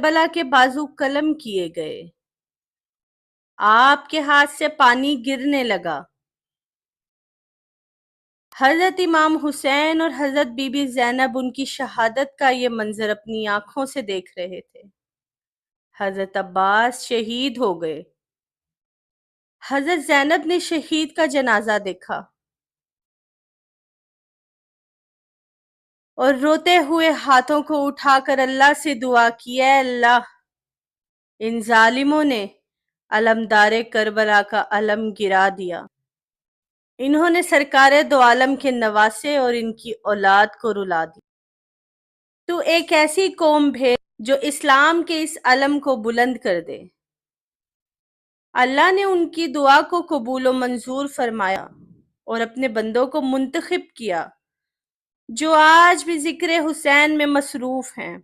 کربلا کے بازو قلم کیے گئے، آپ کے ہاتھ سے پانی گرنے لگا۔ حضرت امام حسین اور حضرت بی بی زینب ان کی شہادت کا یہ منظر اپنی آنکھوں سے دیکھ رہے تھے۔ حضرت عباس شہید ہو گئے۔ حضرت زینب نے شہید کا جنازہ دیکھا اور روتے ہوئے ہاتھوں کو اٹھا کر اللہ سے دعا کی، اے اللہ، ان ظالموں نے علمدار کربلا کا علم گرا دیا۔ انہوں نے سرکار دو عالم کے نواسے اور ان کی اولاد کو رلا دی۔ تو ایک ایسی قوم بھیج جو اسلام کے اس علم کو بلند کر دے۔ اللہ نے ان کی دعا کو قبول و منظور فرمایا اور اپنے بندوں کو منتخب کیا جو آج بھی ذکر حسین میں مصروف ہیں۔